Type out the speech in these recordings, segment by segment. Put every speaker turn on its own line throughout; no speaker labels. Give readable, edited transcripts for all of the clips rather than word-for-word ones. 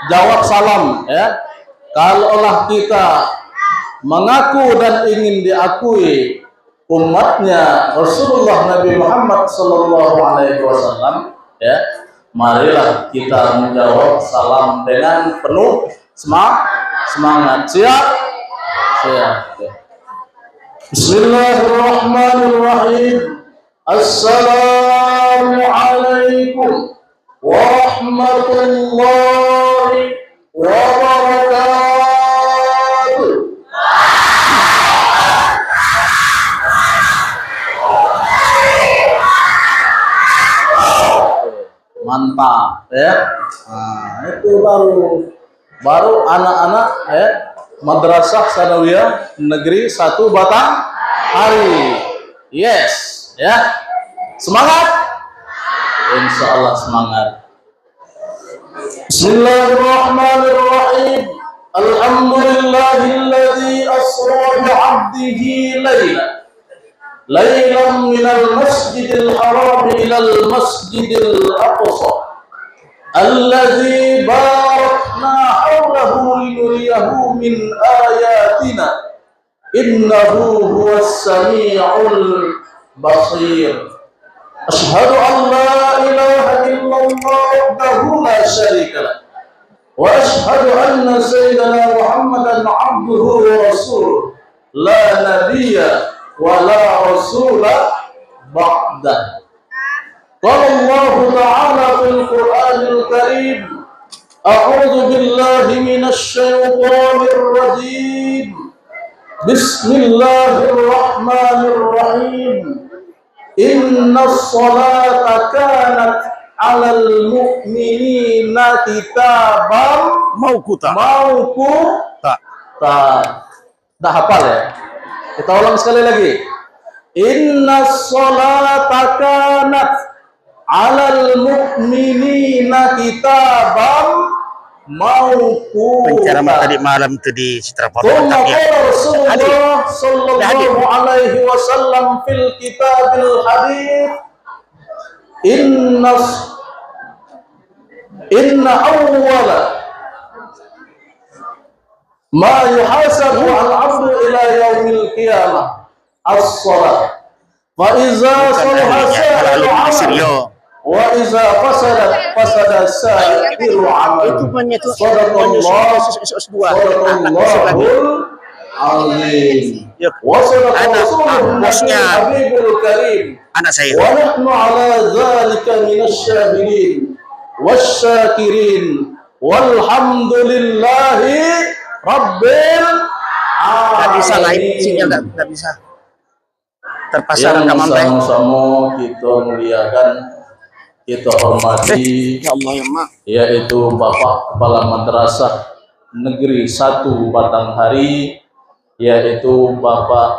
jawab salam ya. Kalaulah kita mengaku dan ingin diakui umatnya Rasulullah Nabi Muhammad sallallahu alaihi wasallam ya, marilah kita menjawab salam dengan penuh semangat. Siap? Siap. Bismillahirrahmanirrahim. Assalamualaikum warahmatullahi wabarakatuh. Mantap ya. Nah, itu baru anak-anak ya Madrasah Sanawiyah Negeri 1 Batanghari. Yes ya. Semangat. Insyaallah semangat. Bismillahirrahmanirrahim. Alhamdulillahilladzi asra bi'abdihi laylan minal masjidil haram ilal masjidil aqsa alladzi barakna hawlahu linuriyahu min ayatina innahu huwas sami'ul basir. Asyhadu an la ilaha illallah wahdahu la syarika lah wa asyhadu anna sayyidana Muhammadan abduhu wa rasuluh la nabiyya wa la rasula ba'da. Qala Allah ta'ala fil Qur'anil Karim, a'udzu billahi minasy syaithanir rajim. Bismillahirrahmanirrahim. Innas salata kanat 'alal mu'minina kitaban mauquta. Dah hafal ya? Kita ulang sekali lagi. Innas salata kanat 'alal mu'minina kitaban mauquta.
Penceramah tadi malam itu di Citra Foto.
Rasulullah sallallahu alaihi wasallam fil kitabil hadits inna awwala ma yuhasabu al-'abdu ila yaumil qiyamah as-shalah fa iza salaha wa iza fasadat fasada sa'iru 'amal.
Itu menyatu
azim.
Anak saya.
Wa nahnu 'ala dzalika minasyahidin wasyakirin walhamdulillahi rabbil alamin.
Enggak bisa live sinyal, enggak bisa. Terpasang rekaman teh.
Sama-sama kita muliakan, kita hormati
ya Allah ya Mak,
yaitu Bapak Kepala Madrasah Negeri 1 Batanghari, yaitu Bapak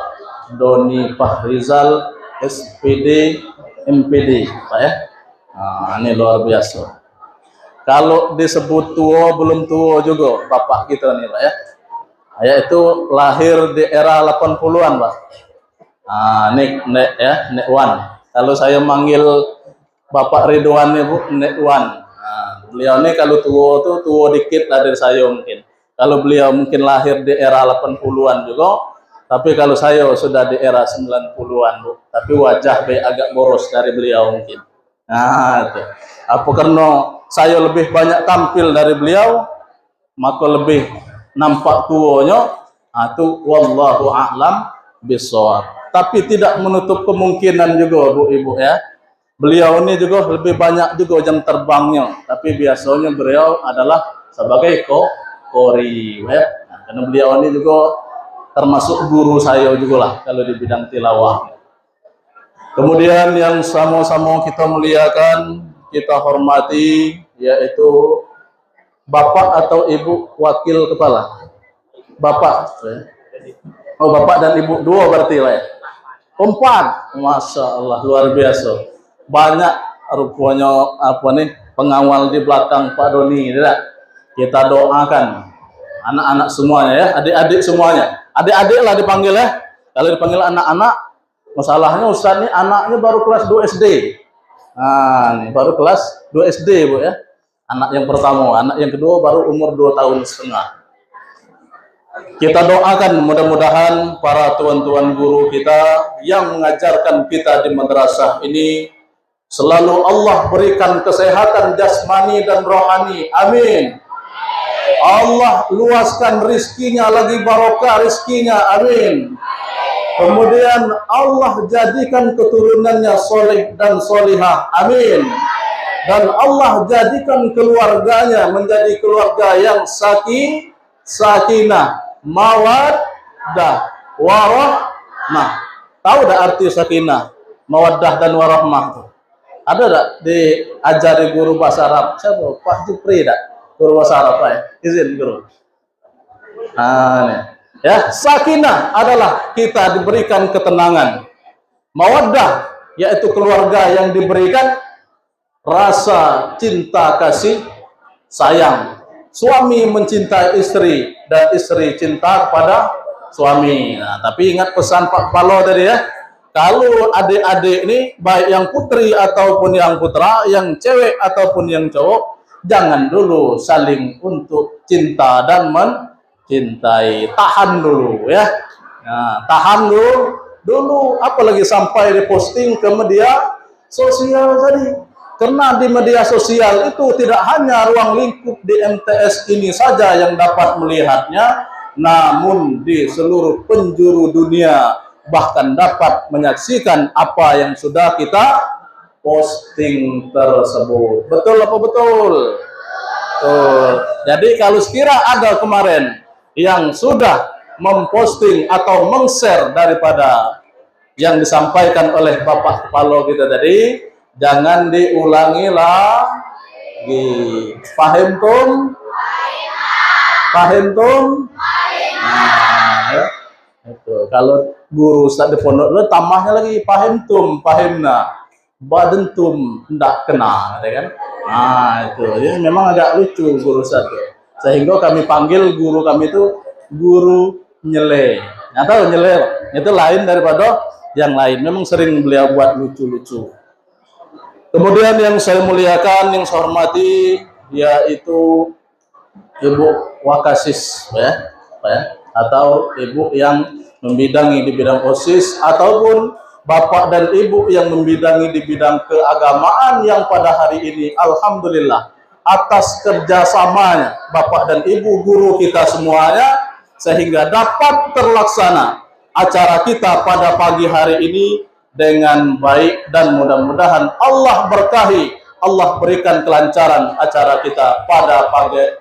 Doni Fahrizal SPD MPD Pak ya. Nah, ini luar biasa. Kalau disebut tua belum tua juga Bapak kita nih Pak ya. Yaitu lahir di era 80-an Pak. Nah, Nek Wan. Kalau saya manggil Bapak Ridwan nih Bu, Nek Wan. Nah, beliau ini kalau tua dikit lah dari saya mungkin. Kalau beliau mungkin lahir di era 80-an juga, tapi kalau saya sudah di era 90-an Bu. Tapi wajah agak boros dari beliau mungkin. Nah, itu. Apa karena saya lebih banyak tampil dari beliau, maka lebih nampak tuanya. Itu wallahu a'lam bishawab. Tapi tidak menutup kemungkinan juga Bu Ibu ya. Beliau ini juga lebih banyak juga jam terbangnya, tapi biasanya beliau adalah sebagai qori ya. Nah, karena beliau ini juga termasuk guru saya juga lah kalau di bidang tilawah. Kemudian yang sama-sama kita muliakan, kita hormati, yaitu Bapak atau Ibu Wakil Kepala. Bapak ya. Oh, Bapak dan Ibu dua berarti lah ya. 4, Masya Allah, luar biasa. Banyak rupanya pengawal di belakang Pak Doni, tidak? Kita doakan anak-anak semuanya ya, adik-adik semuanya. Adik-adik lah dipanggil ya. Kalau dipanggil anak-anak, masalahnya Ustaz ini anaknya baru kelas 2 SD. Nah, ini baru kelas 2 SD Bu ya. Anak yang pertama, anak yang kedua baru umur 2 tahun setengah. Kita doakan mudah-mudahan para tuan-tuan guru kita yang mengajarkan kita di madrasah ini selalu Allah berikan kesehatan jasmani dan rohani. Amin. Allah luaskan rizkinya, lagi barokah rizkinya. Amin. Kemudian Allah jadikan keturunannya soleh dan solihah. Amin. Dan Allah jadikan keluarganya menjadi keluarga yang sakinah, mawaddah, warahmah. Tahu dah arti sakinah, mawaddah dan warahmah itu? Ada tak diajari guru bahasa Arab? Siapa? Pak Jupri tak? Guru bahasa Arab, Pak ya? Izin guru. Nih. Ya, sakinah adalah kita diberikan ketenangan. Mawaddah yaitu keluarga yang diberikan rasa cinta kasih sayang. Suami mencintai istri dan istri cinta kepada suami. Nah, tapi ingat pesan Pak Palo tadi ya. Kalau adik-adik ini baik yang putri ataupun yang putra, yang cewek ataupun yang cowok, jangan dulu saling untuk cinta dan mencintai. Tahan dulu ya. Nah, tahan dulu apalagi sampai diposting ke media sosial tadi. Karena di media sosial itu tidak hanya ruang lingkup di MTS ini saja yang dapat melihatnya, namun di seluruh penjuru dunia bahkan dapat menyaksikan apa yang sudah kita posting tersebut. Betul apa betul? Betul. Jadi kalau sekira ada kemarin yang sudah memposting atau meng-share daripada yang disampaikan oleh Bapak Kepala kita tadi, jangan diulangi lagi. Paham tum? Paham tum? Nah, ya. Itu. Kalau guru Ustaz di pondok lu tambahnya lagi paham tum, pahimna. Badan tum ndak kena, ya kan? Nah, itu. Jadi memang agak lucu guru Ustaz. Sehingga kami panggil guru kami itu guru nyele. Nah, tahu nyele itu lain daripada yang lain. Memang sering beliau buat lucu-lucu. Kemudian yang saya muliakan, yang saya hormati, yaitu Ibu Wakasis, ya, atau Ibu yang membidangi di bidang OSIS, ataupun Bapak dan Ibu yang membidangi di bidang keagamaan yang pada hari ini, alhamdulillah, atas kerjasamanya Bapak dan Ibu guru kita semuanya, sehingga dapat terlaksana acara kita pada pagi hari ini dengan baik, dan mudah-mudahan Allah berkahi, Allah berikan kelancaran acara kita pada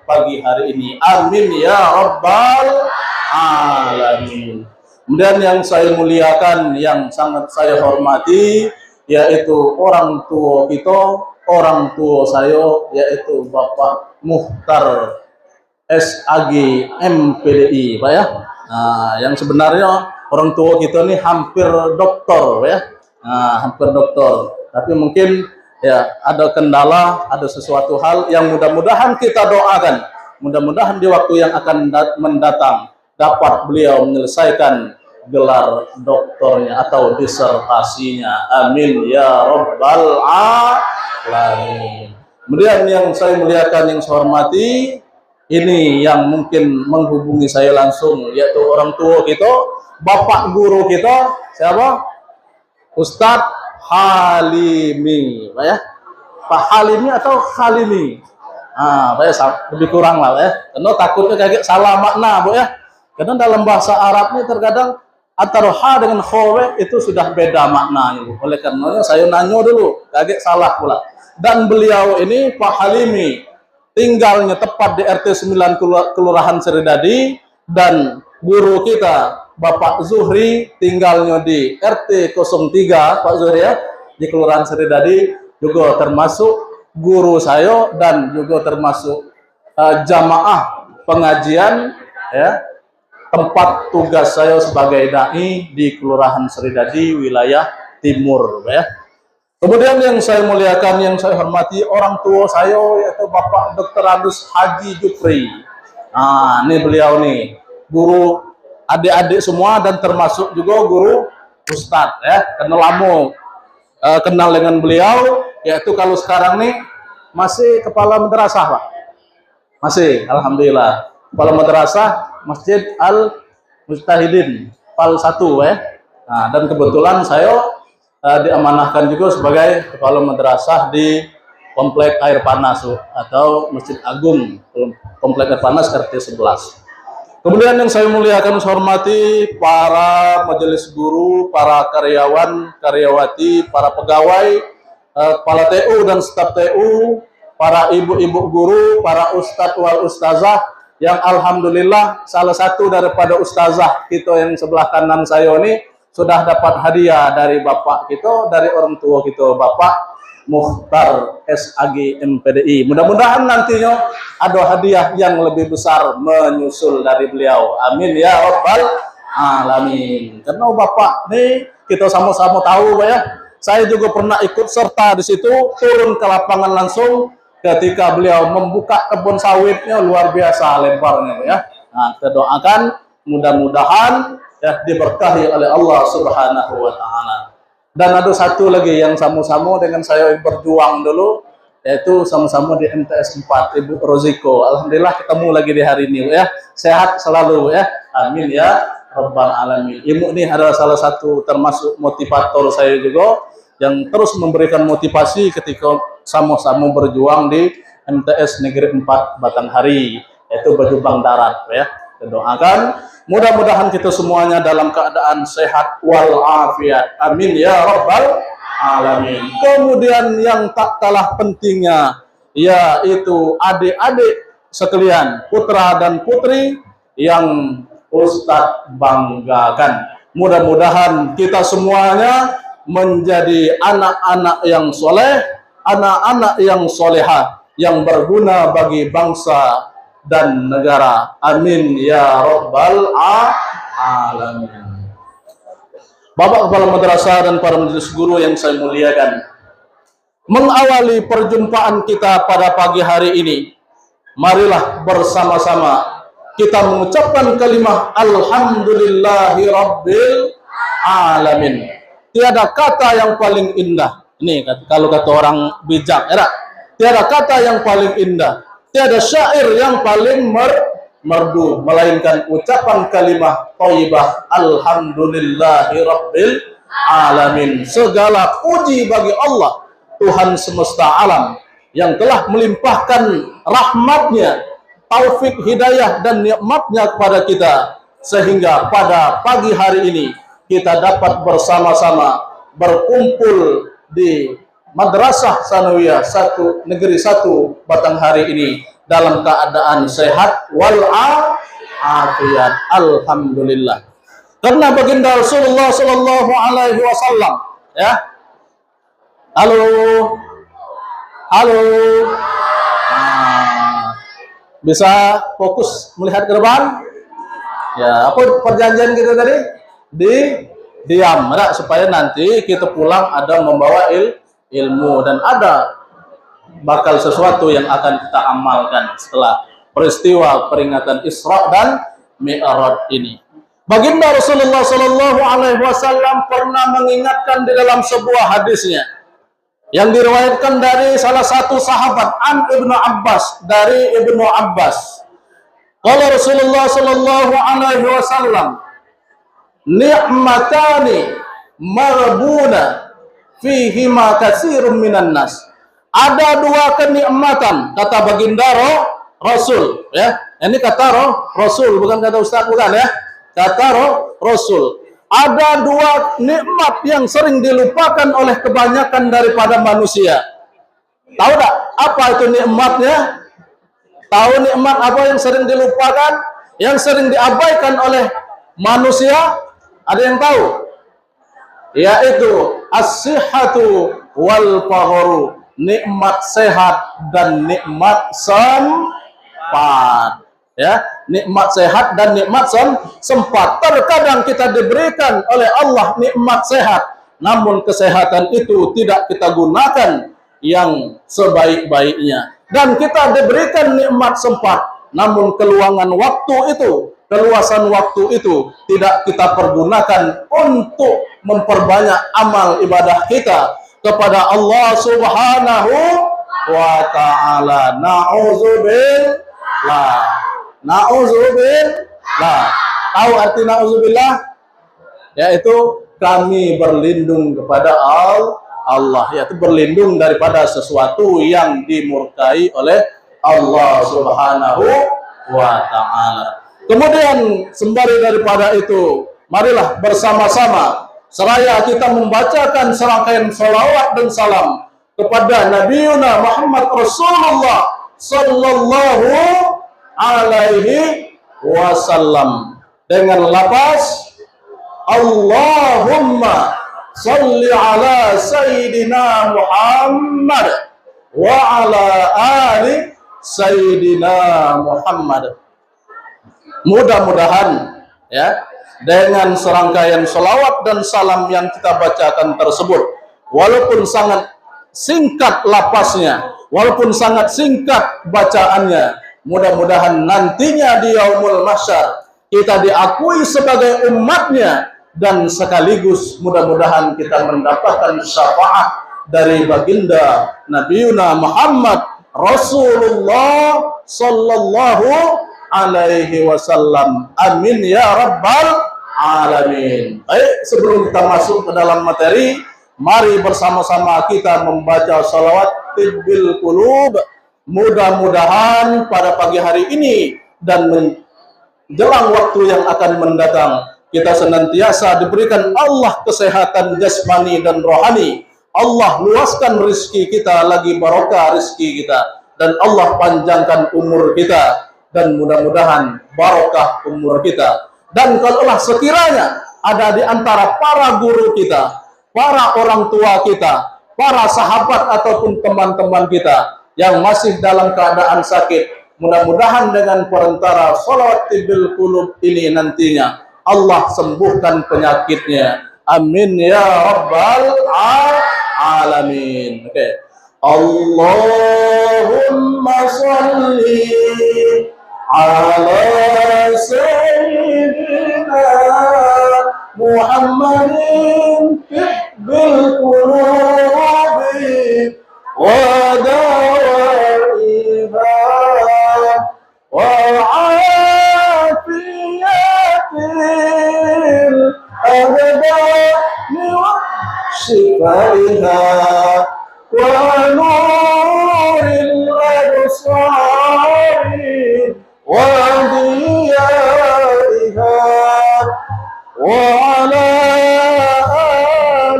pagi hari ini. Amin ya rabbal alamin. Kemudian yang saya muliakan, yang sangat saya hormati, yaitu orang tua kita, orang tua saya, yaitu Bapak Muhtar SAG MPDI, Pak ya. Nah, yang sebenarnya orang tua kita ini hampir doktor ya, hampir doktor. Tapi mungkin ya ada kendala, ada sesuatu hal yang mudah-mudahan kita doakan. Mudah-mudahan di waktu yang akan mendatang dapat beliau menyelesaikan gelar doktornya atau disertasinya. Amin ya rabbal alamin. Kemudian yang saya muliakan, yang saya hormati, ini yang mungkin menghubungi saya langsung, yaitu orang tua kita, Bapak guru kita, siapa? Ustadz Halimi, Pak ya? Pak Halimi atau Halimi? Pak ya, lebih kurang lah, Pak ya. Karena takutnya kayak salah makna, Bu ya. Karena dalam bahasa Arab ini terkadang antara ha dengan khowe itu sudah beda maknanya, Bu. Oleh karenanya saya nanya dulu, kaget salah pula. Dan beliau ini Pak Halimi tinggalnya tepat di RT 9 Kelurahan Seridadi, dan guru kita Bapak Zuhri tinggalnya di RT 03 Pak Zuhri ya, di Kelurahan Seridadi, juga termasuk guru saya dan juga termasuk jamaah pengajian ya, tempat tugas saya sebagai dai di Kelurahan Seridadi wilayah Timur ya. Kemudian yang saya muliakan, yang saya hormati, orang tua saya yaitu Bapak Dr. Agus Haji Jupri. Nah, ini beliau nih, guru adik-adik semua dan termasuk juga guru Ustadz ya. Kenal lama kenal dengan beliau, yaitu kalau sekarang nih masih kepala madrasah, Pak. Masih, alhamdulillah. Kepala madrasah Masjid Al Mujtahidin Pal 1 ya. Nah, dan kebetulan saya diamanahkan juga sebagai kepala madrasah di Komplek Air Panas atau Masjid Agung Komplek Air Panas RT 11. Kemudian yang saya muliakan, saya hormati para majelis guru, para karyawan, karyawati, para pegawai, kepala TU dan staf TU, para ibu-ibu guru, para ustadz wal ustazah, yang alhamdulillah salah satu daripada ustazah kita yang sebelah kanan saya ini sudah dapat hadiah dari bapak kita, dari orang tua kita, Bapak Mukhtar SAG MPDI. Mudah-mudahan nantinya ada hadiah yang lebih besar menyusul dari beliau. Amin ya rabbal alamin. Karena bapak nih kita sama-sama tahu ya. Saya juga pernah ikut serta di situ, turun ke lapangan langsung ketika beliau membuka kebun sawitnya, luar biasa lebarnya ya. Nah, kita doakan mudah-mudahan ya diberkahi oleh Allah Subhanahu wa taala. Dan ada satu lagi yang sama-sama dengan saya berjuang dulu, yaitu sama-sama di MTS 4, Ibu Roziko. Alhamdulillah ketemu lagi di hari ini ya. Sehat selalu ya. Amin ya rabbal alamin. Ibu ini adalah salah satu termasuk motivator saya juga, yang terus memberikan motivasi ketika sama-sama berjuang di MTS Negeri 4 Batanghari, yaitu Bajubang Darat ya. Kita doakan mudah-mudahan kita semuanya dalam keadaan sehat walafiat. Amin ya rabbal alamin. Kemudian yang tak kalah pentingnya, yaitu adik-adik sekalian, putra dan putri yang Ustadz banggakan. Mudah-mudahan kita semuanya menjadi anak-anak yang soleh, anak-anak yang solehah, yang berguna bagi bangsa dan negara. Amin ya rabbal alamin. Bapak Kepala Madrasah dan para majelis guru yang saya muliakan, mengawali perjumpaan kita pada pagi hari ini, marilah bersama-sama kita mengucapkan kalimat alhamdulillahi rabbil alamin. Tiada kata yang paling indah. Ini kalau kata orang bijak, tiada kata yang paling indah, tiada syair yang paling merdu, melainkan ucapan kalimah thayyibah alhamdulillahi rabbil alamin. Segala puji bagi Allah, Tuhan semesta alam, yang telah melimpahkan rahmatnya, taufik hidayah dan nikmatnya kepada kita, sehingga pada pagi hari ini kita dapat bersama-sama berkumpul di Madrasah Sanawiyah 1 Negeri 1 Batanghari ini dalam keadaan sehat walafiat. Alhamdulillah. Karena baginda Rasulullah Sallallahu Alaihi Wasallam ya. Halo. Halo. Bisa fokus melihat ke depan? Ya, apa perjanjian kita tadi? Diam, supaya nanti kita pulang ada membawa ilmu dan ada bakal sesuatu yang akan kita amalkan setelah peristiwa peringatan Isra dan Mi'raj ini. Baginda Rasulullah Sallallahu Alaihi Wasallam pernah mengingatkan di dalam sebuah hadisnya yang diriwayatkan dari salah satu sahabat Ibnu Abbas, dari Ibnu Abbas. Kalau Rasulullah Sallallahu Alaihi Wasallam, ni'matani marbuna fihima katsirun minan nas. Ada dua kenikmatan, kata baginda Rasul ya. Ini kata Rasul, bukan kata Ustaz, bukan ya. Kata Rasul. Ada dua nikmat yang sering dilupakan oleh kebanyakan daripada manusia. Tahu tak apa itu nikmatnya? Tahu nikmat apa yang sering dilupakan, yang sering diabaikan oleh manusia? Ada yang tahu? Yaitu as-sihhatu wal faqru, nikmat sehat dan nikmat sempat. Ya, nikmat sehat dan nikmat sempat. Terkadang kita diberikan oleh Allah nikmat sehat, namun kesehatan itu tidak kita gunakan yang sebaik-baiknya. Dan kita diberikan nikmat sempat, namun keluangan waktu itu, keluasan waktu itu tidak kita pergunakan untuk memperbanyak amal ibadah kita kepada Allah Subhanahu wa ta'ala. Na'udzubillah. Na'udzubillah. Tahu arti na'udzubillah? Yaitu kami berlindung kepada Allah, yaitu berlindung daripada sesuatu yang dimurkai oleh Allah Subhanahu wa ta'ala. Kemudian sembari daripada itu, marilah bersama-sama seraya kita membacakan serangkaian salawat dan salam kepada Nabiuna Muhammad Rasulullah sallallahu alaihi wasallam dengan lafaz Allahumma salli ala Sayyidina Muhammad wa ala ali Sayyidina Muhammad. Mudah-mudahan ya, dengan serangkaian salawat dan salam yang kita bacakan tersebut, walaupun sangat singkat lapasnya, walaupun sangat singkat bacaannya, mudah-mudahan nantinya di yaumul mahsyar kita diakui sebagai umatnya, dan sekaligus mudah-mudahan kita mendapatkan syafaat dari baginda Nabiuna Muhammad Rasulullah sallallahu alaihi wasallam. Amin ya rabbal alamin. Baik, sebelum kita masuk ke dalam materi, mari bersama-sama kita membaca salawat tibbil qulub. Mudah-mudahan pada pagi hari ini dan menjelang waktu yang akan mendatang, kita senantiasa diberikan Allah kesehatan jasmani dan rohani. Allah luaskan rezeki kita, lagi barokah rezeki kita, dan Allah panjangkan umur kita, dan mudah-mudahan barokah umur kita. Dan kalaulah sekiranya ada di antara para guru kita, para orang tua kita, para sahabat ataupun teman-teman kita yang masih dalam keadaan sakit, mudah-mudahan dengan perantara sholawat tibbil qulub ini nantinya Allah sembuhkan penyakitnya. Amin ya rabbal alamin. Oke. Allahumma sholli ala Sayyidina Muhammadin tibbil qulubi wa dawaiha wa afiyatil abdani wa shifaiha wa nuril absari wa diyaiha wa ala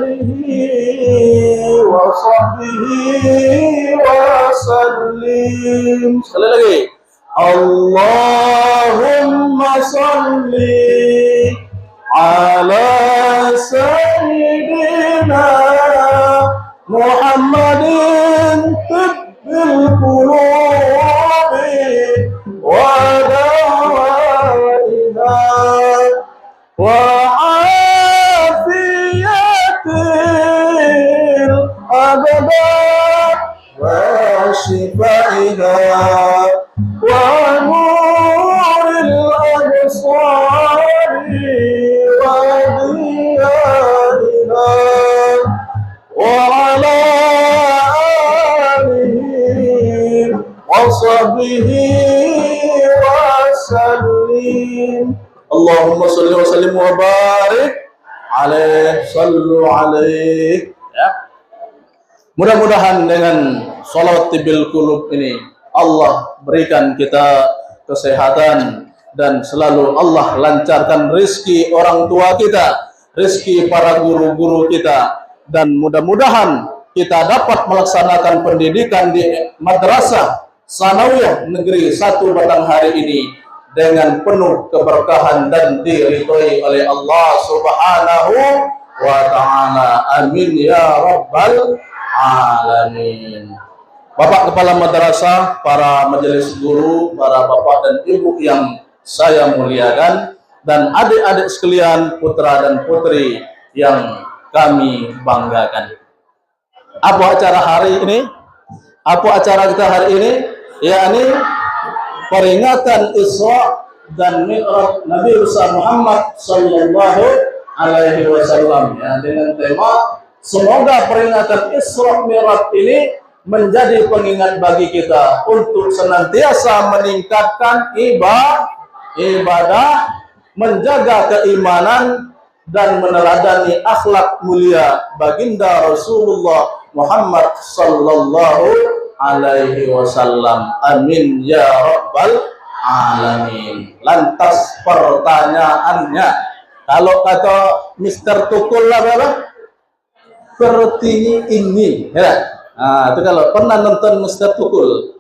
alihi wa sahbihi wa sallim. Sekali lagi, Allahumma salli ala Sayyidina Muhammadin tibbil qulubi wa dawaiha wa afiyatil abdan wa shifaiha wa nuril absari wa diyaiha wa ala alihi wa sahbihi wa sallim. Allahumma salli wa sallim wa barik alaihi, sallu alaihi. Ya. Mudah-mudahan dengan sholawat tibbil qulub ini Allah berikan kita kesehatan, dan selalu Allah lancarkan rezeki orang tua kita, rezeki para guru-guru kita, dan mudah-mudahan kita dapat melaksanakan pendidikan di Madrasah Sanawiyah Negeri 1 Batanghari ini dengan penuh keberkahan dan diridhoi oleh Allah Subhanahu wa ta'ala. Amin ya rabbal alamin. Bapak Kepala Madrasah, para majelis guru, para bapak dan ibu yang saya muliakan, dan adik-adik sekalian, putra dan putri yang kami banggakan. Apa acara hari ini? Apa acara kita hari ini? Yakni peringatan Isra dan Mi'raj Nabi Muhammad sallallahu alaihi wasallam, ya, dengan tema semoga peringatan Isra Mi'raj ini menjadi pengingat bagi kita untuk senantiasa meningkatkan ibadah, menjaga keimanan dan meneladani akhlak mulia baginda Rasulullah Muhammad sallallahu alaihi wasallam. Amin ya rabbal alamin. Lantas pertanyaannya, kalau kata Mr. Tukul lah berapa? Seperti ini, ya. Nah, itu kalau pernah nonton Mr. Tukul,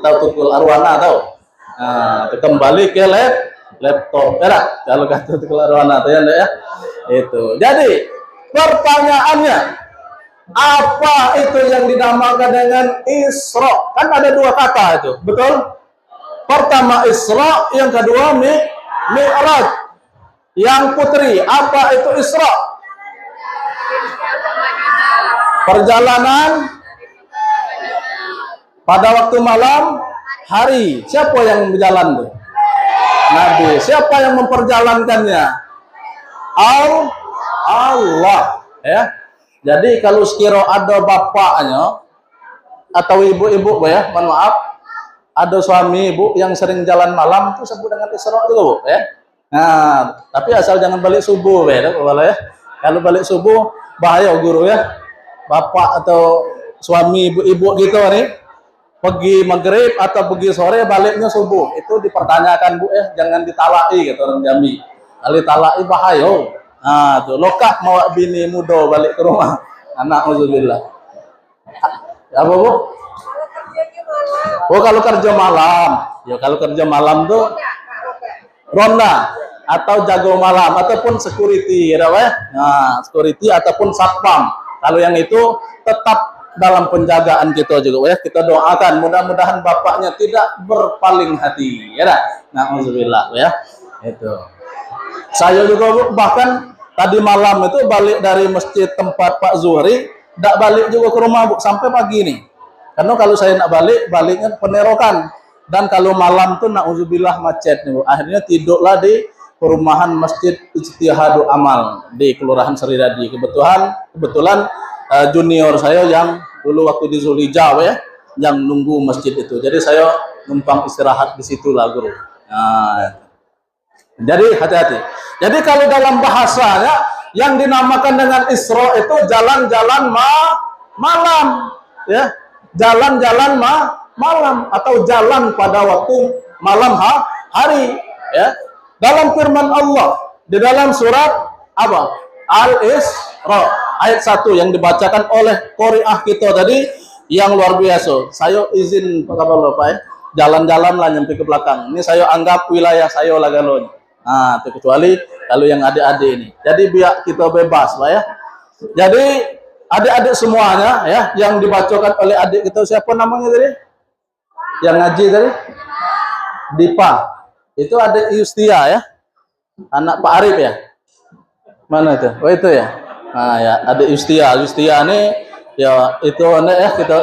tahu Tukul Arwana tahu? Nah, itu kembali ke laptop, ya. Kalau kata Tukul Arwana itu ya, itu. Jadi pertanyaannya, apa itu yang dinamakan dengan Isra? Kan ada dua kata itu, betul? Pertama Isra, yang kedua Mi'raj. Yang putri, apa itu Isra? Perjalanan pada waktu malam hari. Siapa yang berjalan tuh? Nabi. Siapa yang memperjalankannya? Allah. Ya. Jadi kalau sekira ada bapaknya atau ibu-ibu, ya, mohon maaf, ada suami ibu yang sering jalan malam, itu sebut dengan Isra juga, Bu, ya. Nah, tapi asal jangan balik subuh, ya, ya. Kalau balik subuh bahaya guru, ya. Bapak atau suami ibu-ibu gitu nih, pergi maghrib atau pergi sore baliknya subuh, itu dipertanyakan, Bu, ya, jangan ditalai gitu orang Jambi. Kalau talai bahaya. Nah, tuh lokak mau bini muda balik ke rumah anak, auzubillah. Ya, apa, Bu? Oh, kalau kerja malam. Ya, kalau kerja malam tuh ronda atau jago malam ataupun security, ya, ya. Nah, security ataupun satpam. Kalau yang itu tetap dalam penjagaan kita juga, ya. Kita doakan mudah-mudahan bapaknya tidak berpaling hati, ya. Nah, auzubillah, ya. Itu. Saya juga, Bu, bahkan tadi malam itu balik dari masjid tempat Pak Zuhri, tidak balik juga ke rumah, Bu, sampai pagi nih. Karena kalau saya nak baliknya penerokan. Dan kalau malam tuh na'udzubillah macet nih, Bu. Akhirnya tidurlah di perumahan Masjid Ijtihadul Amal di Kelurahan Seridadi. Kebetulan junior saya yang dulu waktu di Zulhijjah, ya, yang nunggu masjid itu. Jadi saya numpang istirahat di situ lah, Guru. Nah, jadi hati-hati. Jadi kalau dalam bahasanya yang dinamakan dengan Isra itu jalan-jalan malam, ya. Jalan-jalan malam atau jalan pada waktu malam hari, ya. Dalam firman Allah di dalam surat apa? Al-Isra ayat 1 yang dibacakan oleh qori'ah kita tadi yang luar biasa. Saya izin Pak Kapal, Pak, ya, jalan-jalan lah nyampe ke belakang. Ini saya anggap wilayah saya lah galon. Nah, kecuali kalau yang adik-adik ini. Jadi biar kita bebas, Pak, ya. Jadi adik-adik semuanya, ya, yang dibacakan oleh adik kita, siapa namanya tadi? Yang ngaji tadi? Dipa. Itu adik Yustia, ya. Anak Pak Arif, ya. Mana itu? Oh, itu, ya. Nah, ya, adik Yustia. Yustia ini ya itu ya kita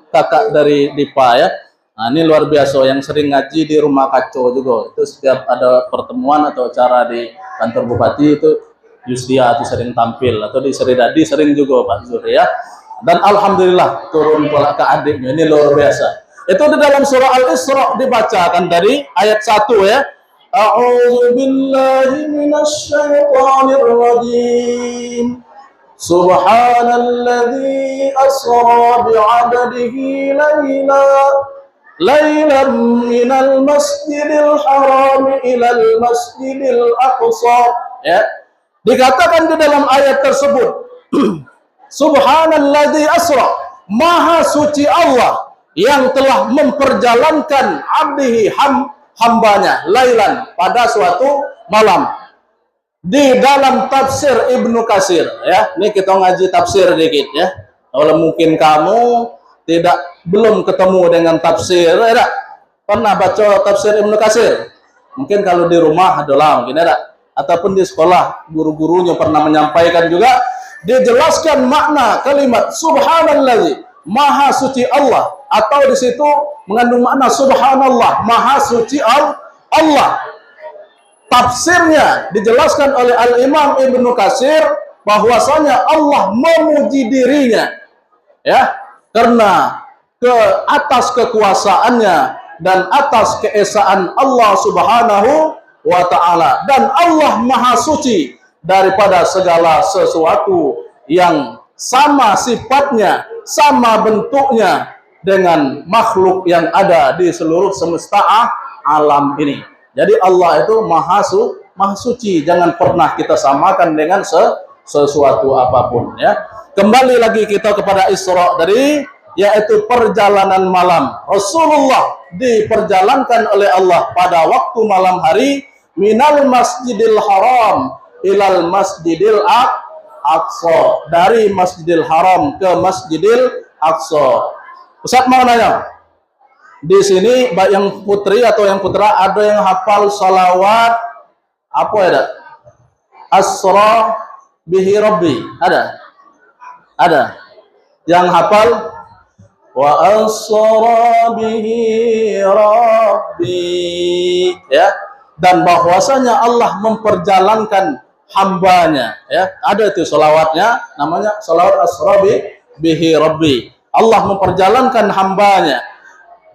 kakak dari Dipa, ya. Nah, ini luar biasa yang sering ngaji di rumah Kaco juga. Itu setiap ada pertemuan atau acara di kantor bupati itu Yustia itu sering tampil, atau di Seridadi sering juga Pak Zuhri, ya. Dan alhamdulillah turun pula ke adiknya, ini luar biasa. Itu di dalam surah Al-Isra dibacakan dari ayat 1, ya. A'udzu billahi minasy syaithanir rajim. Subhanalladzi asra bi'abdihi laylan minal masjidil haram ilal masjidil aqsa, ya. Dikatakan di dalam ayat tersebut Subhanalladzi asra, maha suci Allah yang telah memperjalankan abdihi hambanya lailan pada suatu malam. Di dalam tafsir Ibnu Katsir, ya. Ini kita ngaji tafsir dikit, ya. Kalau mungkin kamu belum ketemu dengan tafsir, ya, pernah baca tafsir Ibnu Katsir? Mungkin kalau di rumah adalah mungkin ada, ataupun di sekolah guru-gurunya pernah menyampaikan juga, dijelaskan makna kalimat subhanalladzi, maha suci Allah, atau di situ mengandung makna subhanallah, maha suci Allah. Tafsirnya dijelaskan oleh Al-Imam Ibnu Katsir bahwasanya Allah memuji dirinya, ya. karena ke atas kekuasaannya dan atas keesaan Allah Subhanahu wa ta'ala, dan Allah Maha Suci daripada segala sesuatu yang sama sifatnya, sama bentuknya dengan makhluk yang ada di seluruh semesta alam ini. Jadi Allah itu Maha Suci, jangan pernah kita samakan dengan sesuatu apapun, ya. Kembali lagi kita kepada Isra tadi, yaitu perjalanan malam. Rasulullah diperjalankan oleh Allah pada waktu malam hari minal Masjidil Haram ilal Masjidil Aqsa, dari Masjidil Haram ke Masjidil Aqsa. Ustaz mau nanya, di sini baik yang putri atau yang putra ada yang hafal salawat apa ya? Asra bihi Rabbi, ada yang hafal wa asra bihi Rabbi, ya, dan bahwasanya Allah memperjalankan hambanya, ya, ada itu salawatnya, namanya salawat asra bihi Rabbi. Allah memperjalankan hambanya.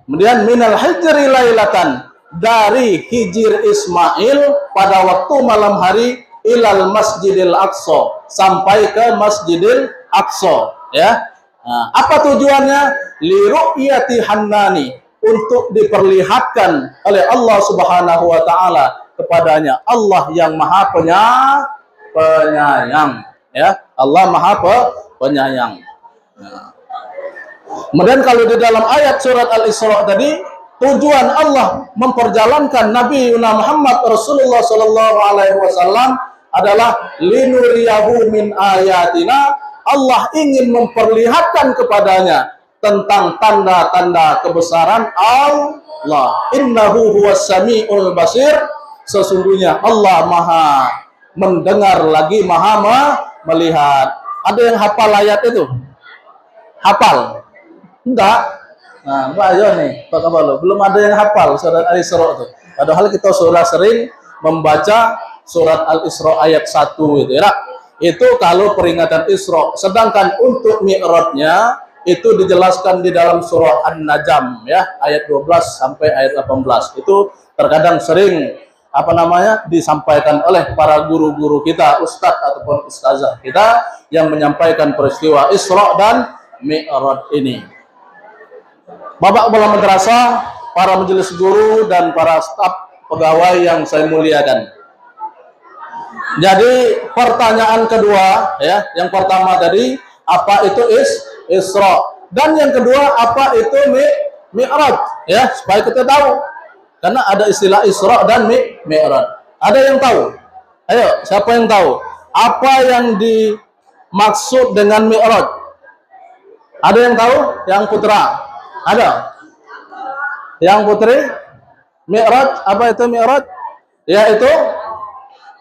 Kemudian minal hijri lailatan, dari hijir Ismail pada waktu malam hari ilal Masjidil Aqsa, sampai ke Masjidil Aqsa, ya. Nah, apa tujuannya? Li ru'yati Hannani, untuk diperlihatkan oleh Allah Subhanahu wa taala kepadanya, Allah yang Maha penyayang, ya. Allah Maha penyayang. Nah. Kemudian kalau di dalam ayat surat Al-Isra tadi, tujuan Allah memperjalankan Nabi Muhammad Rasulullah Sallallahu Alaihi Wasallam adalah linuriyahu min ayatina, Allah ingin memperlihatkan kepadanya tentang tanda-tanda kebesaran Allah. Innahu huwas sami'ul basir, sesungguhnya Allah Maha mendengar lagi Maha melihat. Ada yang hafal ayat itu? Hafal? Enggak. Nah, Mbak ayo nih, Pak Kabalo, belum ada yang hafal surat Al-Isra itu. Padahal kita sudah sering membaca surat Al-Isra ayat 1 itu, ya. Itu kalau peringatan Isra. Sedangkan untuk Mi'rajnya itu dijelaskan di dalam surah An-Najm, ya, ayat 12 sampai ayat 18. Itu terkadang sering disampaikan oleh para guru-guru kita, ustadz ataupun ustazah kita yang menyampaikan peristiwa Isra dan Mi'raj ini. Bapak Kepala Madrasah, para majelis guru dan para staf pegawai yang saya muliakan. Jadi pertanyaan kedua, ya, yang pertama tadi apa itu Isra, dan yang kedua apa itu Mi'raj, ya, supaya kita tahu. Karena ada istilah Isra dan Mi'raj. Ada yang tahu? Ayo, siapa yang tahu apa yang dimaksud dengan Mi'raj? Ada yang tahu? Yang putra? Ada? Yang putri? Mi'raj, apa itu Mi'raj? Yaitu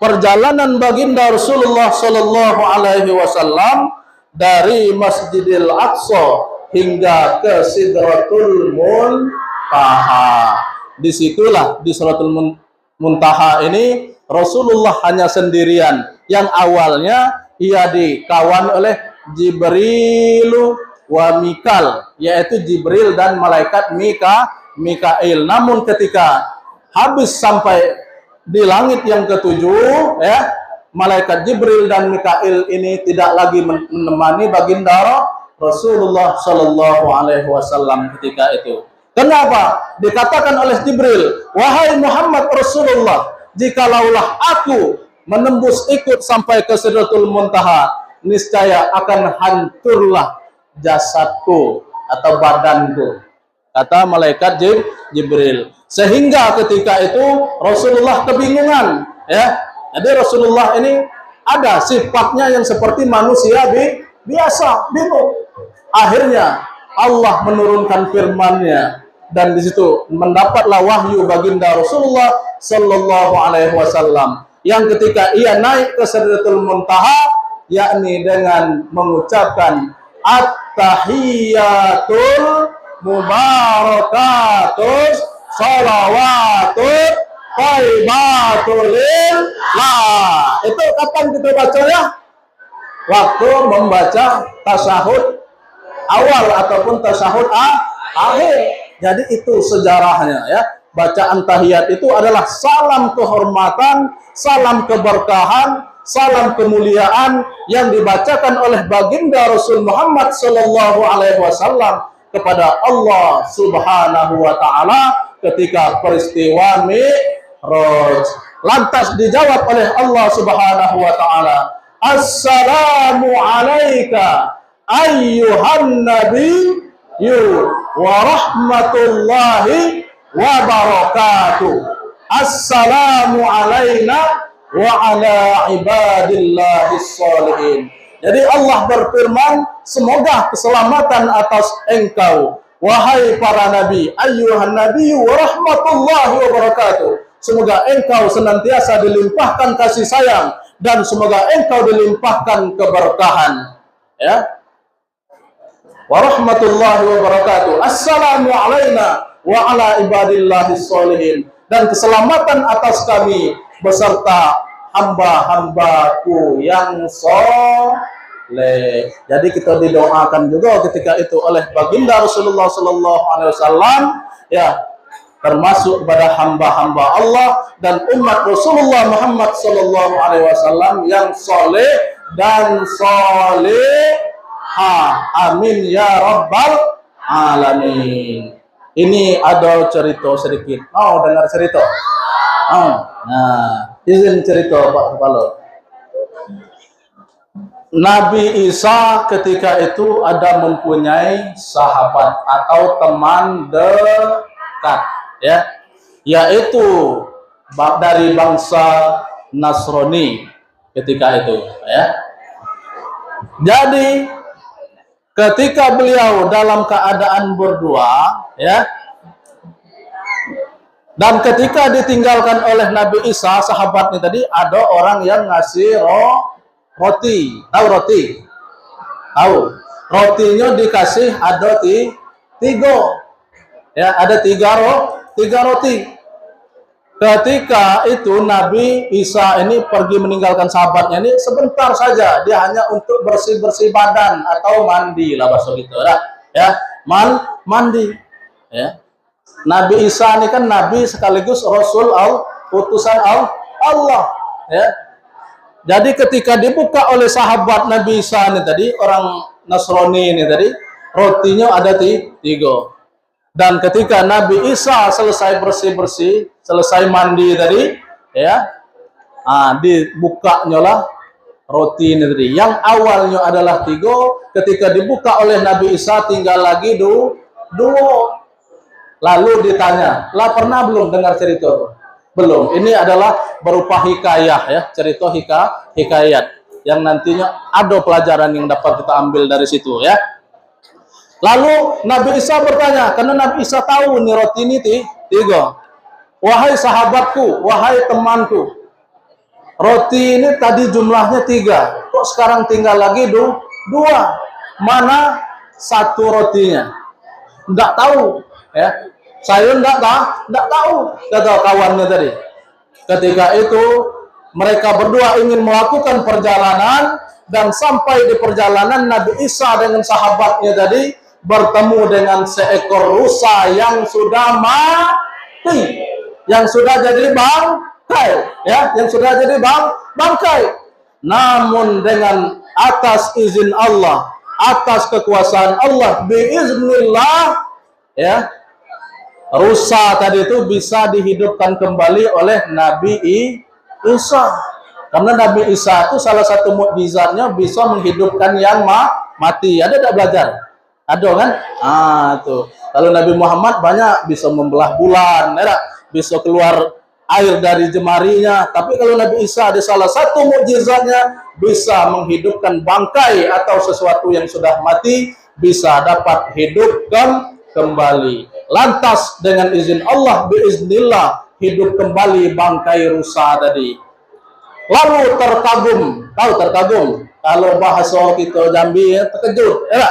perjalanan baginda Rasulullah Sallallahu Alaihi Wasallam dari Masjidil Aqsa hingga ke Sidratul Muntaha. Disitulah di Sidratul Muntaha ini Rasulullah hanya sendirian. Yang awalnya ia dikawani oleh Jibril wa Mikal, yaitu Jibril dan malaikat Mikail. Namun ketika habis sampai di langit yang ketujuh, ya, malaikat Jibril dan Mikail ini tidak lagi menemani baginda Rasulullah Shallallahu Alaihi Wasallam ketika itu. Kenapa? Dikatakan oleh Jibril, wahai Muhammad Rasulullah, jikalaulah aku menembus ikut sampai ke Sidratul Muntaha, niscaya akan hancurlah jasadku atau badanku, kata malaikat Jibril. Sehingga ketika itu Rasulullah kebingungan, ya. Jadi Rasulullah ini ada sifatnya yang seperti manusia biasa, bingung. Akhirnya Allah menurunkan firman-Nya, dan di situ mendapatlah wahyu baginda Rasulullah Sallallahu Alaihi Wasallam yang ketika ia naik ke Sidratul Muntaha, yakni dengan mengucapkan at-tahiyatul mubarakatus salawatul thayyibatulillah. Itu kapan kita baca, ya? Waktu membaca tasyahud awal ataupun tasyahud akhir. Jadi itu sejarahnya ya. Bacaan tahiyat itu adalah salam kehormatan, salam keberkahan, salam kemuliaan yang dibacakan oleh baginda Rasul Muhammad sallallahu alaihi wasallam kepada Allah Subhanahu wa taala ketika peristiwa Mi'raj. Lantas dijawab oleh Allah Subhanahu wa taala, "Assalamu alayka ayyuhan nabiyyu wa rahmatullahi wa barakatuh. Assalamu alayna wa ala ibadillahis sholihin." Jadi Allah berfirman, semoga keselamatan atas engkau wahai para nabi, ayyuhan nabiyyu wa rahmatullahi wa barakatuh. Semoga engkau senantiasa dilimpahkan kasih sayang dan semoga engkau dilimpahkan keberkahan. Ya. Wa rahmatullahi wa barakatuh. Assalamu alayna wa ala ibadillahis sholihin. Dan keselamatan atas kami beserta hamba-hambaku yang soleh. Jadi kita didoakan juga ketika itu oleh baginda Rasulullah sallallahu alaihi wasallam ya, termasuk kepada hamba-hamba Allah dan umat Rasulullah Muhammad sallallahu alaihi wasallam yang soleh dan soleha. Amin ya rabbal alamin. Ini ada cerita sedikit. Oh, dengar cerita. Oh, nah, izin cerita Pak Kepala. Nabi Isa ketika itu ada mempunyai sahabat atau teman dekat, ya, yaitu dari bangsa Nasrani ketika itu, ya. Jadi ketika beliau dalam keadaan berdua, ya, dan ketika ditinggalkan oleh Nabi Isa, sahabatnya tadi, ada orang yang ngasih roti. Tahu roti? Tahu. Rotinya dikasih ada tiga. Ya, ada tiga roti. Ketika itu Nabi Isa ini pergi meninggalkan sahabatnya ini sebentar saja, dia hanya untuk bersih-bersih badan atau mandi lah bahasa gitu, ya, mandi, ya. Nabi Isa ini kan nabi sekaligus rasul utusan Allah, ya. Jadi ketika dibuka oleh sahabat Nabi Isa ini tadi, orang Nasrani ini tadi, rotinya ada tiga. Dan ketika Nabi Isa selesai bersih-bersih, selesai mandi tadi, ya, dibukanya lah roti ini tadi. Yang awalnya adalah tiga, ketika dibuka oleh Nabi Isa tinggal lagi dua. Lalu ditanya, lah pernah belum dengar cerita? Belum. Ini adalah berupa hikayah, ya, cerita hikayat yang nantinya ada pelajaran yang dapat kita ambil dari situ, ya. Lalu Nabi Isa bertanya, karena Nabi Isa tahu nih roti ini tiga. Wahai sahabatku, wahai temanku, roti ini tadi jumlahnya tiga, kok sekarang tinggal lagi dua? Mana satu rotinya? Enggak tahu, ya. Saya enggak tahu, kata kawannya tadi. Ketika itu mereka berdua ingin melakukan perjalanan, dan sampai di perjalanan Nabi Isa dengan sahabatnya tadi bertemu dengan seekor rusa yang sudah mati, yang sudah jadi bangkai, ya, yang sudah jadi bangkai. Namun dengan atas izin Allah, atas kekuasaan Allah, biiznillah, ya, rusa tadi itu bisa dihidupkan kembali oleh Nabi Isa. Karena Nabi Isa itu salah satu mukjizatnya bisa menghidupkan yang mati. Ada tidak belajar? Ada kan? Tuh. Kalau Nabi Muhammad banyak bisa membelah bulan, ya, bisa keluar air dari jemarinya. Tapi kalau Nabi Isa ada salah satu mukjizatnya, bisa menghidupkan bangkai atau sesuatu yang sudah mati, bisa dapat hidupkan kembali. Lantas dengan izin Allah, biiznillah, hidup kembali bangkai rusa tadi. Lalu terkagum, tahu terkagum? Kalau bahasa kita Jambi, ya, terkejut, ya.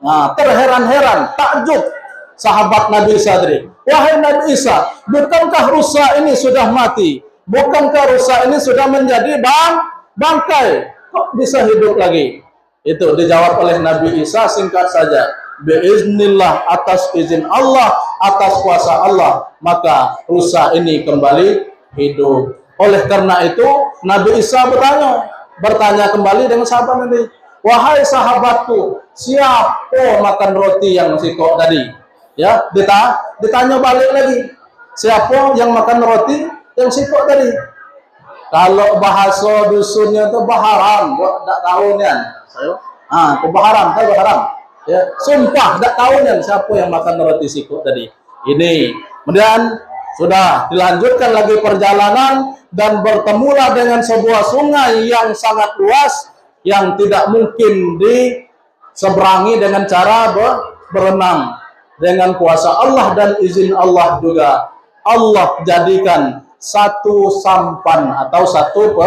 Nah, terheran-heran, takjub sahabat Nabi Isa tadi. Wahai Nabi Isa, bukankah rusa ini sudah mati? Bukankah rusa ini sudah menjadi bangkai? Kok bisa hidup lagi? Itu dijawab oleh Nabi Isa singkat saja. biiznillah, atas izin Allah, atas kuasa Allah, maka rusa ini kembali hidup. Oleh karena itu Nabi Isa bertanya kembali dengan sahabat ini, wahai sahabatku, siapa makan roti yang sikok tadi? Ya, ditanya balik lagi, siapa yang makan roti yang sikok tadi? Kalau bahasa dusunnya itu baharam, tak tahu nian. Itu baharam, tahu baharam? Ya, sumpah tak tahu nian siapa yang makan roti sikok tadi. Ini. Kemudian sudah dilanjutkan lagi perjalanan dan bertemulah dengan sebuah sungai yang sangat luas yang tidak mungkin diseberangi dengan cara berenang. Dengan kuasa Allah dan izin Allah juga, Allah jadikan satu sampan atau satu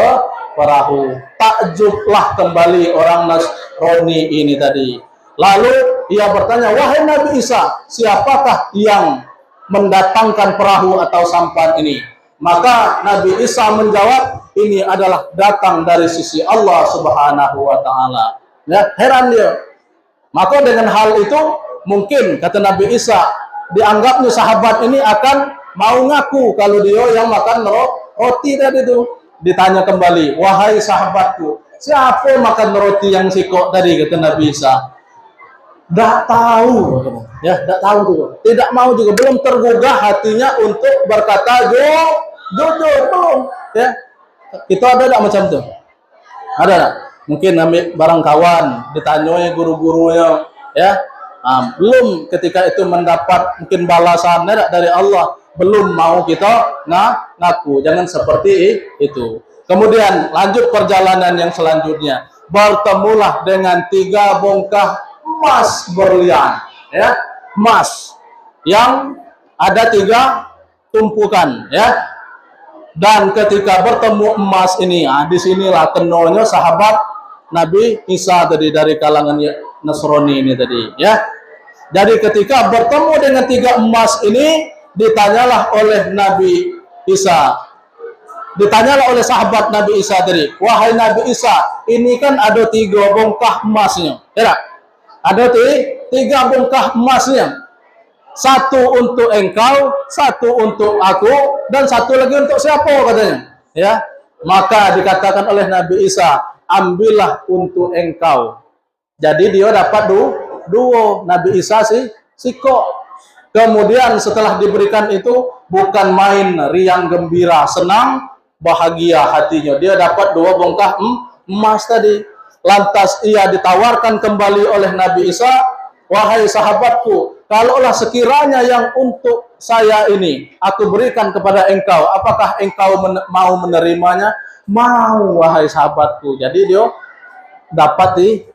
perahu. Takjublah kembali orang Nasrani ini tadi. Lalu ia bertanya, wahai Nabi Isa, siapakah yang mendatangkan perahu atau sampan ini? Maka Nabi Isa menjawab, ini adalah datang dari sisi Allah Subhanahu wa Ta'ala. Ya, heran dia. Maka dengan hal itu mungkin kata Nabi Isa, dianggapnya sahabat ini akan mau ngaku kalau dia yang makan roti tadi itu. Ditanya kembali, wahai sahabatku, siapa makan roti yang sikok tadi? Kata Nabi Isa, tidak tahu. Ya, tidak tahu tuh. Tidak mau juga, belum tergugah hatinya untuk berkata jujur, belum. Ya, itu ada tidak macam itu? Ada tidak? Mungkin ambil barang kawan, ditanya guru-gurunya, ya. Belum ketika itu mendapat mungkin balasan dari Allah, belum mau kita ngaku. Jangan seperti itu. Kemudian lanjut perjalanan yang selanjutnya, bertemulah dengan 3 bongkah emas berlian, ya, emas yang ada 3 tumpukan, ya. Dan ketika bertemu emas ini, disinilah kenalnya sahabat Nabi Isa tadi dari kalangan Nasrani ini tadi, ya. Jadi ketika bertemu dengan 3 emas ini, ditanyalah oleh Nabi Isa, ditanyalah oleh sahabat Nabi Isa tadi, wahai Nabi Isa, ini kan ada 3 bongkah emasnya, ya, ada 3 bongkah emasnya, 1 untuk engkau, 1 untuk aku, dan 1 lagi untuk siapa katanya, ya. Maka dikatakan oleh Nabi Isa, ambillah untuk engkau. Jadi dia dapat 2, Nabi Isa sikok. Kemudian setelah diberikan itu, bukan main riang gembira, senang, bahagia hatinya. Dia dapat 2 bongkah emas tadi. Lantas ia ditawarkan kembali oleh Nabi Isa, wahai sahabatku, kalaulah sekiranya yang untuk saya ini aku berikan kepada engkau, apakah engkau mau menerimanya? Mau, wahai sahabatku. Jadi dia dapat 3.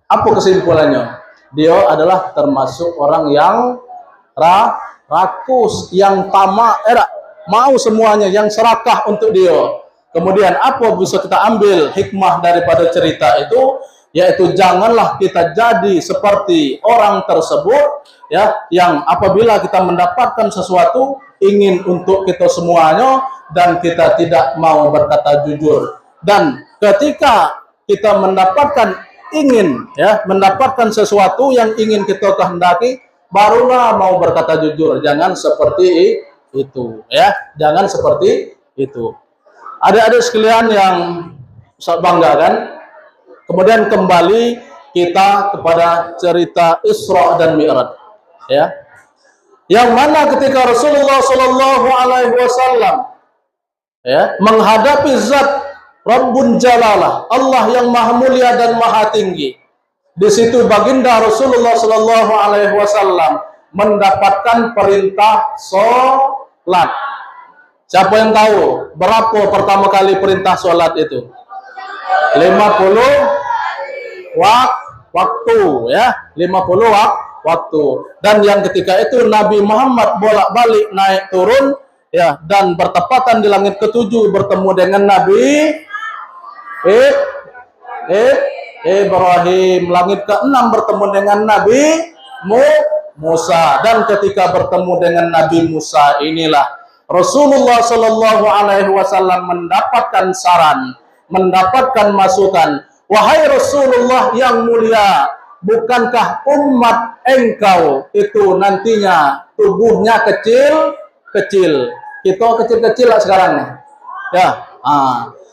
Apa kesimpulannya? Dia adalah termasuk orang yang rakus, yang tamak, mau semuanya, yang serakah untuk dia. Kemudian apa bisa kita ambil hikmah daripada cerita itu? Yaitu janganlah kita jadi seperti orang tersebut, ya, yang apabila kita mendapatkan sesuatu ingin untuk kita semuanya dan kita tidak mau berkata jujur. Dan ketika kita mendapatkan sesuatu yang ingin kita kehendaki, barulah mau berkata jujur. Jangan seperti itu, ya. Jangan seperti itu. Adik-adik sekalian yang saya banggakan, kemudian kembali kita kepada cerita Isra dan Mi'raj, ya. Yang mana ketika Rasulullah Shallallahu Alaihi Wasallam, ya, menghadapi Zat Rabbun Jalalah, Allah yang maha mulia dan maha tinggi. Di situ baginda Rasulullah Shallallahu Alaihi Wasallam mendapatkan perintah sholat. Siapa yang tahu berapa pertama kali perintah sholat itu? 50 waktu, ya, 50 waktu. Dan yang ketika itu Nabi Muhammad bolak-balik naik turun, ya, dan bertepatan di langit ke-7 bertemu dengan Nabi Ibrahim, langit ke-6 bertemu dengan Nabi Musa, dan ketika bertemu dengan Nabi Musa inilah Rasulullah Shallallahu Alaihi Wasallam mendapatkan saran, mendapatkan masukan. Wahai Rasulullah yang mulia, bukankah umat engkau itu nantinya tubuhnya kecil-kecil. Kita kecil-kecil lah sekarang nih. Ya.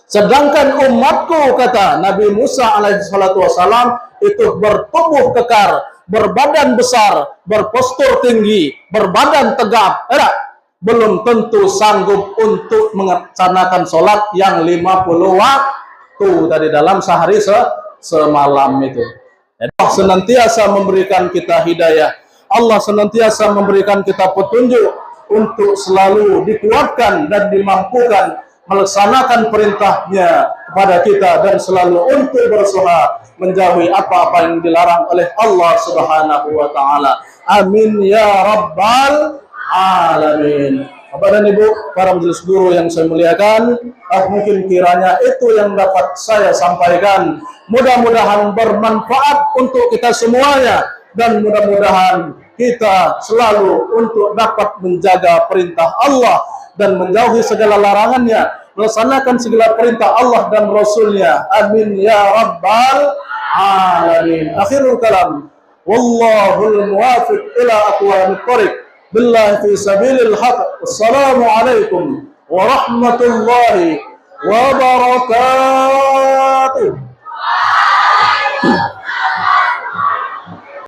Sedangkan umatku, kata Nabi Musa alaihissalatu wassalam, itu bertubuh kekar, berbadan besar, berpostur tinggi, berbadan tegap. Belum tentu sanggup untuk melaksanakan sholat yang 50 waktu tadi dalam sehari semalam itu. Allah senantiasa memberikan kita hidayah. Allah senantiasa memberikan kita petunjuk untuk selalu dikuatkan dan dimampukan melaksanakan perintahnya kepada kita dan selalu untuk berusaha menjauhi apa-apa yang dilarang oleh Allah Subhanahu wa taala. Amin ya rabbal alamin. Bapak dan Ibu, para majelis guru yang saya muliakan, mungkin kiranya itu yang dapat saya sampaikan. Mudah-mudahan bermanfaat untuk kita semuanya dan mudah-mudahan kita selalu untuk dapat menjaga perintah Allah dan menjauhi segala larangannya, melaksanakan segala perintah Allah dan Rasulnya. Amin ya rabbal alamin. Akhirul kalam, wallahul muwafiq ila aqwamit thariq, billahi fi sabilil haq. Wassalamu alaikum warahmatullahi wabarakatuh.